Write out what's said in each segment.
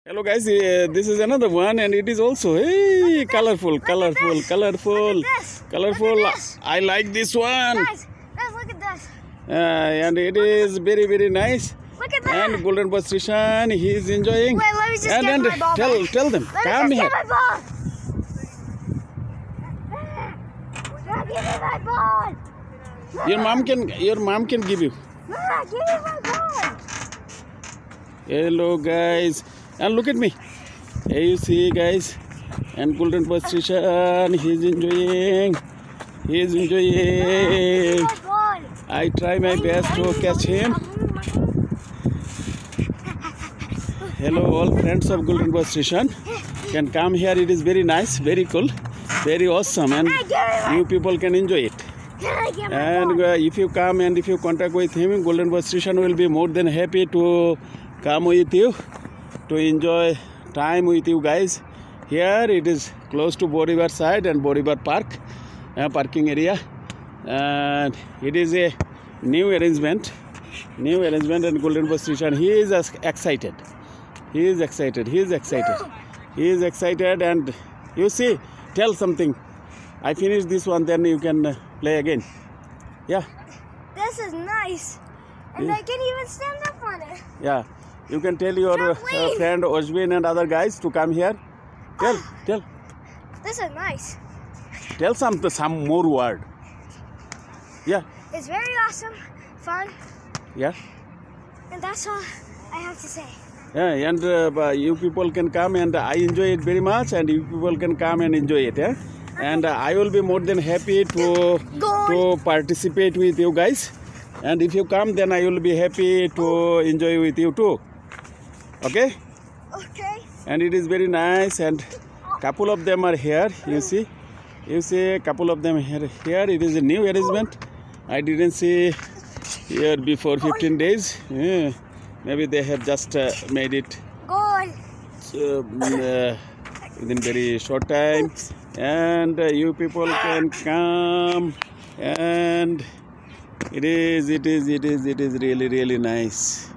Hello guys, this is another one and it is also colorful. I like this one. Guys, look at this. And it is very nice. Look at that. And Golden Boy Srishan, he is enjoying. Wait, let me just get and my ball tell them, come here. Get my ball. Give me my ball. Your mom can give you. Mama, give me my ball. Hello guys, and look at me. Here you see guys, and Golden Boy Srishan, he is enjoying. My ball. I try my best to catch him. Hello all friends of Golden Boy Srishan, can come here. It is very nice, very cool, very awesome, and you people can enjoy it. And if you come and if you contact with him, Golden Boy Srishan will be more than happy to come with you, to enjoy time with you guys. Here it is close to Boribar side and Boribar Park, parking area, and it is a new arrangement, and Golden Boy Srishan, he is excited. He is excited, and you see, tell something. I finish this one, then you can play again. Yeah. This is nice, and I can even stand up on it. Yeah. You can tell your friend Ojbin and other guys to come here. Tell. This is nice. Tell some more word. Yeah. It's very awesome, fun. Yeah. And that's all I have to say. Yeah, and you people can come, and I enjoy it very much, and you people can come and enjoy it. Yeah. And I will be more than happy to participate with you guys. And if you come, then I will be happy to enjoy with you too. Okay? Okay. And it is very nice, and couple of them are here. You see a couple of them here. It is a new arrangement. I didn't see here before 15 days. Yeah. Maybe they have just made it within very short time. And you people can come, and it is really nice.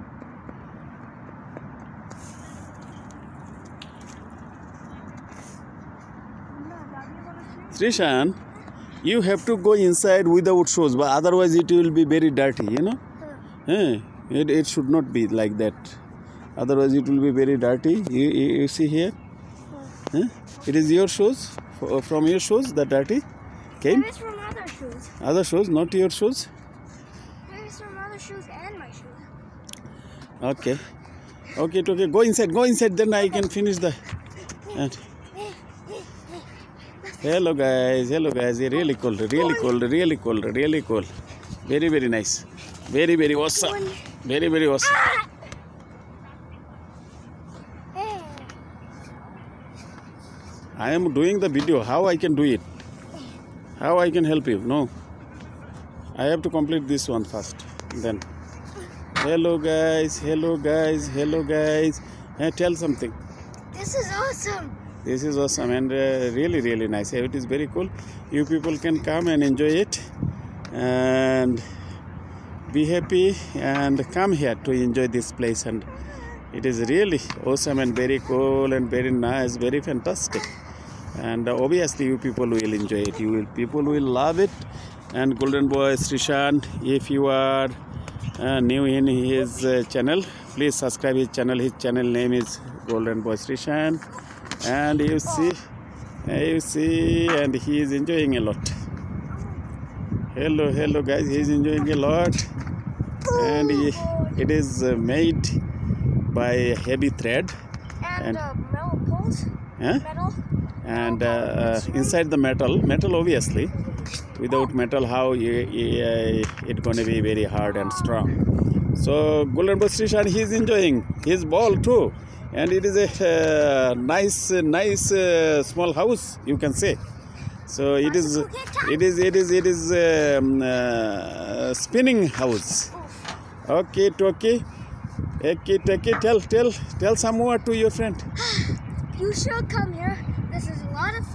Srishan, you have to go inside without shoes, but otherwise it will be very dirty, you know. It should not be like that. Otherwise it will be very dirty. You see here? It is your shoes. From your shoes, the dirty came? It is from other shoes. Other shoes, not your shoes? It is from other shoes and my shoes. Okay. Go inside, then I can finish the... Hello guys, really cool. Very nice. Very awesome. Very awesome. I am doing the video. How I can do it? How I can help you? No. I have to complete this one first. Then. Hello guys. Tell something. This is awesome. This is awesome and really nice. It is very cool. You people can come and enjoy it and be happy and come here to enjoy this place. And it is really awesome and very cool and very nice, very fantastic. And obviously you people will enjoy it. People will love it. And Golden Boy Srishan, if you are new in his channel, please subscribe his channel. His channel name is Golden Boy Srishan. And you see, and he is enjoying a lot. Hello guys, he is enjoying a lot. And it is made by heavy thread and metal poles. Metal. And inside the metal obviously. Without metal, how it gonna be very hard and strong. So Golden Boy Srishan, he is enjoying his ball too, and it is a nice small house, you can say. So it is spinning house. Okay. Tell some more to your friend. You should come here. This is a lot of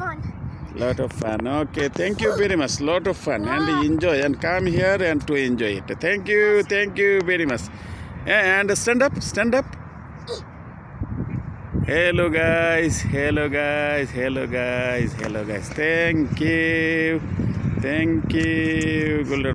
fun. Okay, thank you very much. Lot of fun. And enjoy and come here and to enjoy it. Thank you very much. And stand up. Hello guys, hello guys, hello guys, hello guys. Thank you, Golden.